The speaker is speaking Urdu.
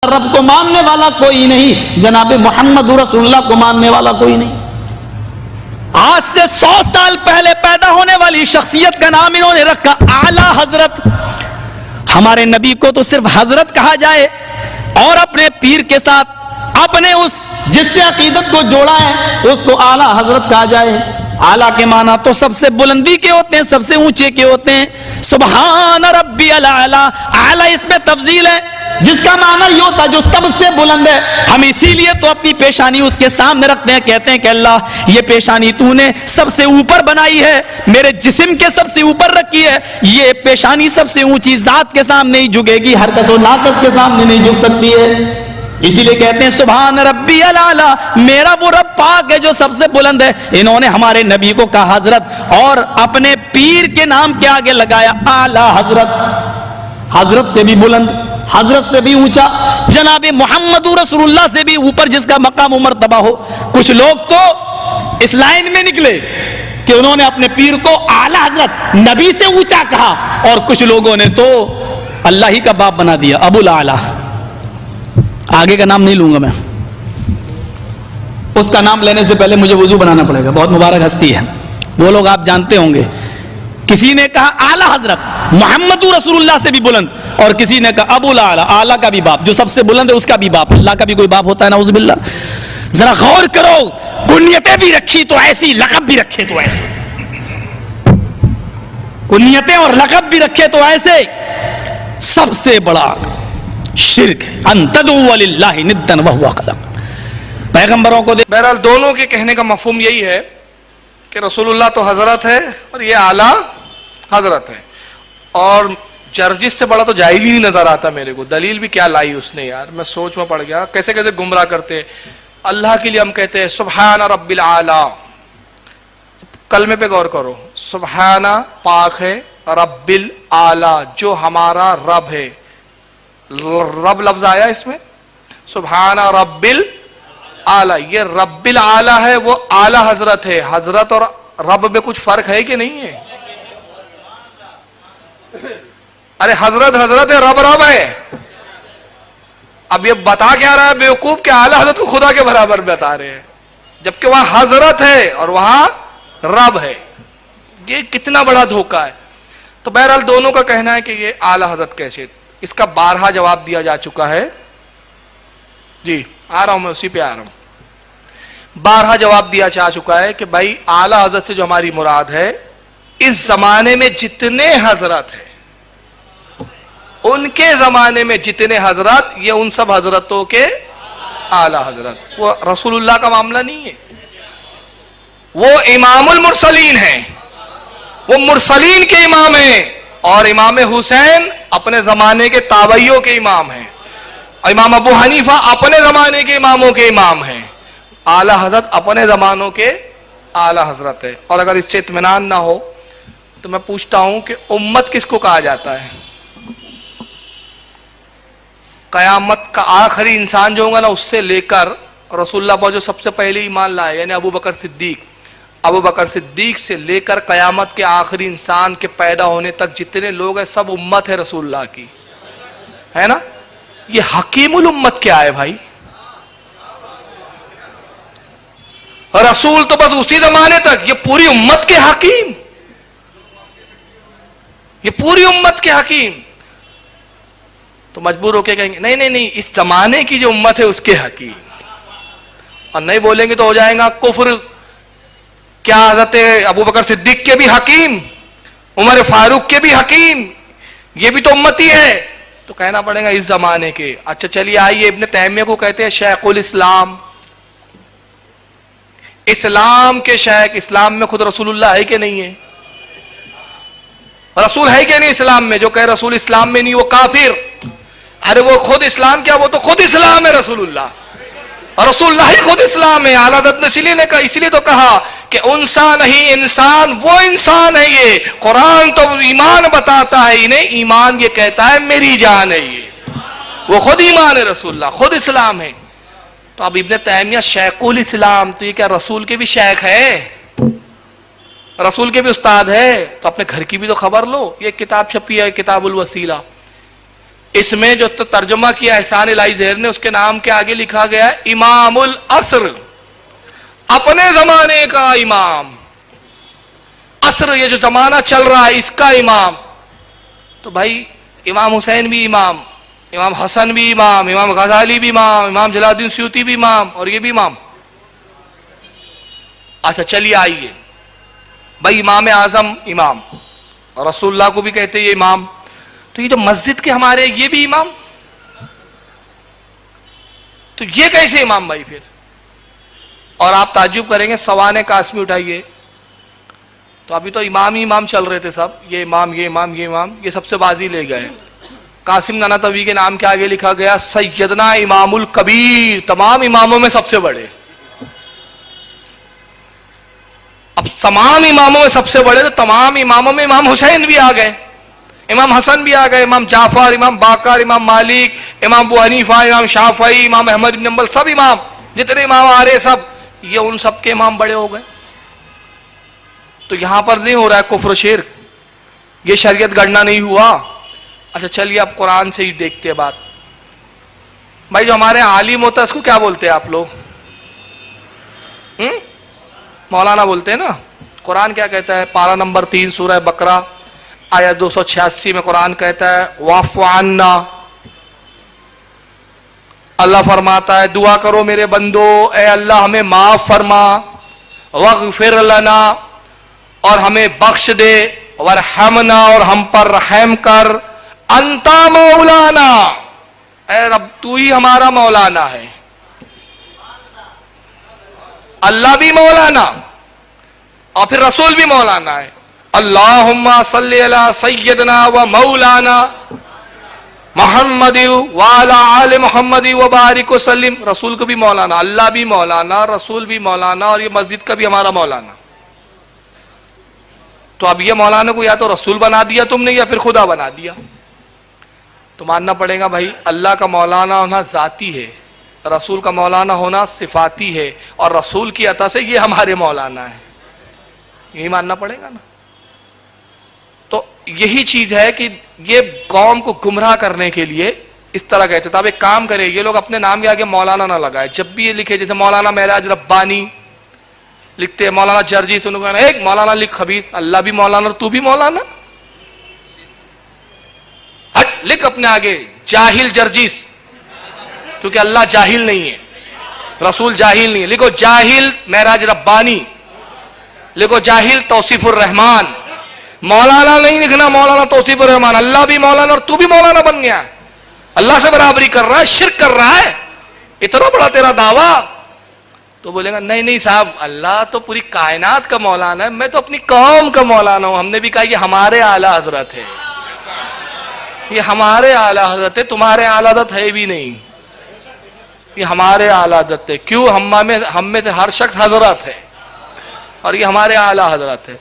رب کو ماننے والا کوئی نہیں، جناب محمد رسول اللہ کو ماننے والا کوئی نہیں۔ آج سے 100 سال پہلے پیدا ہونے والی شخصیت کا نام انہوں نے رکھا اعلی حضرت۔ ہمارے نبی کو تو صرف حضرت کہا جائے اور اپنے پیر کے ساتھ اپنے اس جس سے عقیدت کو جوڑا ہے اس کو اعلی حضرت کہا جائے۔ اعلیٰ کے معنی تو سب سے بلندی کے ہوتے ہیں، سب سے اونچے کے ہوتے ہیں۔ سبحان ربی الاعلیٰ، اعلیٰ اس میں تفضیل ہے جس کا معنی یہ ہوتا ہے جو سب سے بلند ہے۔ ہم اسی لیے تو اپنی پیشانی اس کے سامنے رکھتے ہیں، کہتے ہیں کہ اللہ یہ پیشانی تو نے سب سے اوپر بنائی ہے، میرے جسم کے سب سے اوپر رکھی ہے، یہ پیشانی سب سے اونچی ذات کے سامنے ہی جھکے گی، ہر کس و ناقص کے سامنے نہیں جھک سکتی ہے۔ اسی لیے کہتے ہیں سبحان ربی الاعلیٰ، میرا وہ رب پاک ہے جو سب سے بلند ہے۔ انہوں نے ہمارے نبی کو کہا حضرت اور اپنے پیر کے نام کے آگے لگایا اعلی حضرت۔ حضرت سے بھی بلند، حضرت سے بھی اونچا، جناب محمد رسول اللہ سے بھی اوپر جس کا مقام و مرتبہ ہو۔ کچھ لوگ تو اس لائن میں نکلے کہ انہوں نے اپنے پیر کو اعلی حضرت نبی سے اونچا کہا، اور کچھ لوگوں نے تو اللہ ہی کا باپ بنا دیا، ابو الاعلیٰ۔ آگے کا نام نہیں لوں گا میں، اس کا نام لینے سے پہلے مجھے وضو بنانا پڑے گا، بہت مبارک ہستی ہے، وہ لوگ آپ جانتے ہوں گے۔ کسی نے کہا اعلی حضرت محمد رسول اللہ سے بھی بلند، اور کسی نے کہا ابو الاعلیٰ، اعلیٰ کا بھی باپ، جو سب سے بلند ہے اس کا بھی باپ۔ اللہ کا بھی کوئی باپ ہوتا ہے نعوذ باللہ؟ ذرا غور کرو، کنیتیں بھی رکھی تو ایسی، لقب بھی رکھے تو ایسے، کنیتیں اور لقب بھی رکھے تو ایسے۔ سب سے بڑا شرک ہے ان تدعوا للہ ندا وہو خلق، پیغمبروں کو بہرحال دونوں کے کہنے کا مفہوم یہی ہے کہ رسول اللہ تو حضرت ہے اور یہ اعلیٰ حضرت ہے، اور جرجس سے بڑا تو جاہل ہی نہیں نظر آتا میرے کو۔ دلیل بھی کیا لائی اس نے یار، میں سوچ میں پڑ گیا کیسے کیسے گمراہ کرتے۔ اللہ کے لیے ہم کہتے ہیں سبحان رب الاعلیٰ، کلمے پہ غور کرو، سبحان پاک ہے، رب الاعلیٰ جو ہمارا رب ہے، رب لفظ آیا اس میں، سبحان رب الاعلیٰ، یہ رب الاعلیٰ ہے، وہ اعلیٰ حضرت ہے۔ حضرت اور رب میں کچھ فرق ہے کہ نہیں ہے؟ ارے حضرت حضرت ہے، رب رب ہے۔ اب یہ بتا کیا رہا ہے بیوقوف کہ اعلیٰ حضرت کو خدا کے برابر بتا رہے ہیں، جبکہ وہاں حضرت ہے اور وہاں رب ہے۔ یہ کتنا بڑا دھوکہ ہے۔ تو بہرحال دونوں کا کہنا ہے کہ یہ اعلیٰ حضرت کیسے، اس کا بارہا جواب دیا جا چکا ہے۔ جی آ رہا ہوں میں، اسی پہ آ رہا ہوں۔ بارہا جواب دیا جا چکا ہے کہ بھائی اعلیٰ حضرت سے جو ہماری مراد ہے، اس زمانے میں جتنے حضرت ہیں، ان کے زمانے میں جتنے حضرت، یہ ان سب حضرتوں کے اعلیٰ حضرت۔ وہ رسول اللہ کا معاملہ نہیں ہے، وہ امام المرسلین ہیں، وہ مرسلین کے امام ہیں، اور امام حسین اپنے زمانے کے تابعیوں کے امام ہیں، امام ابو حنیفہ اپنے زمانے کے اماموں کے امام ہیں۔ اعلیٰ حضرت اپنے زمانوں کے اعلیٰ حضرت ہے۔ اور اگر اس سے اطمینان نہ ہو تو میں پوچھتا ہوں کہ امت کس کو کہا جاتا ہے؟ قیامت کا آخری انسان جو ہوگا نا، اس سے لے کر رسول اللہ پر جو سب سے پہلے ایمان لائے، یعنی ابو بکر صدیق، ابو بکر صدیق سے لے کر قیامت کے آخری انسان کے پیدا ہونے تک جتنے لوگ ہیں، سب امت ہے رسول اللہ کی، ہے نا؟ یہ حکیم الامت کیا ہے بھائی؟ رسول تو بس اسی زمانے تک، یہ پوری امت کے حکیم، یہ پوری امت کے حکیم۔ تو مجبور ہو کے کہیں گے نہیں نہیں نہیں، اس زمانے کی جو امت ہے اس کے حکیم، اور نہیں بولیں گے تو ہو جائے گا کفر۔ کیا حضرت ابو بکر صدیق کے بھی حکیم، عمر فاروق کے بھی حکیم، یہ بھی تو امتی ہے؟ تو کہنا پڑے گا اس زمانے کے۔ اچھا چلیے آئیے، ابن تیمیہ کو کہتے ہیں شیخ الاسلام، اسلام کے شیخ۔ اسلام میں خود رسول اللہ ہے کہ نہیں ہے؟ رسول ہے کہ نہیں اسلام میں؟ جو کہے رسول اسلام میں نہیں وہ کافر۔ ارے وہ خود اسلام کیا، وہ تو خود اسلام ہے رسول اللہ، اور رسول اللہ ہی خود اسلام ہے۔ اعلیٰ حضرت نے اسی لیے تو کہا کہ انسان نہیں انسان، وہ انسان ہے یہ۔ قرآن تو ایمان بتاتا ہے انہیں، ایمان یہ کہتا ہے میری جان ہے یہ، وہ خود ایمان ہے رسول اللہ، خود اسلام ہے۔ تو اب ابن تیمیہ شیخ الاسلام، تو یہ کیا رسول کے بھی شیخ ہے، رسول کے بھی استاد ہے؟ تو اپنے گھر کی بھی تو خبر لو۔ یہ کتاب چھپی ہے کتاب الوسیلہ، اس میں جو ترجمہ کیا احسان الہی زہر نے، اس کے نام کے آگے لکھا گیا ہے امام العصر، اپنے زمانے کا امام، عصر یہ جو زمانہ چل رہا ہے اس کا امام. تو بھائی امام حسین بھی امام، امام حسن بھی امام، امام غزالی بھی امام، امام جلال الدین سیوطی بھی امام، اور یہ بھی امام. اچھا چلیے آئیے بھائی، امام اعظم امام، اور رسول اللہ کو بھی کہتے یہ امام، تو یہ جو مسجد کے ہمارے یہ بھی امام، تو یہ کیسے امام بھائی پھر؟ اور آپ تعجب کریں گے، سوانح قاسمی اٹھائیے تو ابھی تو امام ہی امام چل رہے تھے سب، یہ امام یہ امام یہ امام، یہ سب سے بازی لے گئے. قاسم نانوتوی کے نام کے آگے لکھا گیا سیدنا امام الکبیر، تمام اماموں میں سب سے بڑے. اب تمام اماموں میں سب سے بڑے، تو تمام اماموں میں امام حسین بھی آ گئے، امام حسن بھی آ گئے، امام جعفر، امام باقر، امام مالک، امام ابو حنیفہ، امام شافعی، امام احمد بن حنبل، سب امام، جتنے امام آ رہے سب، یہ ان سب کے امام بڑے ہو گئے. تو یہاں پر نہیں ہو رہا ہے کفر و شرک، یہ شریعت گڑنا نہیں ہوا. اچھا چلیے اب قرآن سے ہی دیکھتے ہیں بات. بھائی جو ہمارے عالم ہوتا ہے اس کو کیا بولتے ہیں آپ لوگ؟ مولانا بولتے ہیں نا. قرآن کیا کہتا ہے؟ پارہ نمبر 3 سورہ بقرہ آیت 286 میں قرآن کہتا ہے واعف عنا، اللہ فرماتا ہے دعا کرو میرے بندو، اے اللہ ہمیں معاف فرما، واغفر لنا، اور ہمیں بخش دے، ورحمنا، اور ہم پر رحم کر، انت مولانا، اے رب تو ہی ہمارا مولانا ہے. اللہ بھی مولانا اور پھر رسول بھی مولانا ہے. اللہم صلی علی سیدنا و مولانا محمد وعلی آل محمد وبارک وسلم. رسول کو بھی مولانا، اللہ بھی مولانا، رسول بھی مولانا، اور یہ مسجد کا بھی ہمارا مولانا. تو اب یہ مولانا کو یا تو رسول بنا دیا تم نے، یا پھر خدا بنا دیا. تو ماننا پڑے گا بھائی اللہ کا مولانا ہونا ذاتی ہے، رسول کا مولانا ہونا صفاتی ہے، اور رسول کی عطا سے یہ ہمارے مولانا ہے. یہی ماننا پڑے گا نا. تو یہی چیز ہے کہ یہ قوم کو گمراہ کرنے کے لیے اس طرح کہتے تھے. اب ایک کام کرے، یہ لوگ اپنے نام کے آگے مولانا نہ لگائے. جب بھی یہ لکھے، جیسے مولانا معراج ربانی لکھتے ہیں، مولانا جرجیس، انہوں نے کہا ایک مولانا لکھ خبیث، اللہ بھی مولانا اور تو بھی مولانا، ہٹ لکھ اپنے آگے جاہل جرجیس، کیونکہ اللہ جاہل نہیں ہے، رسول جاہل نہیں ہے. لکھو جاہل معراج ربانی، لکھو جاہل توصیف الرحمان. مولانا نہیں لکھنا، مولانا توصیف الرحمان. اللہ بھی مولانا اور تو بھی مولانا بن گیا، اللہ سے برابری کر رہا ہے، شرک کر رہا ہے. اتنا بڑا تیرا دعویٰ. تو بولے گا نہیں نہیں صاحب، اللہ تو پوری کائنات کا مولانا ہے، میں تو اپنی قوم کا مولانا ہوں. ہم نے بھی کہا یہ ہمارے اعلیٰ حضرت ہے، یہ ہمارے اعلیٰ حضرت ہے، تمہارے اعلیٰ حضرت ہے بھی نہیں، یہ ہمارے اعلیٰ حضرت ہے. کیوں؟ ہم میں سے ہر شخص حضرت ہے، اور یہ ہمارے اعلیٰ حضرت ہے.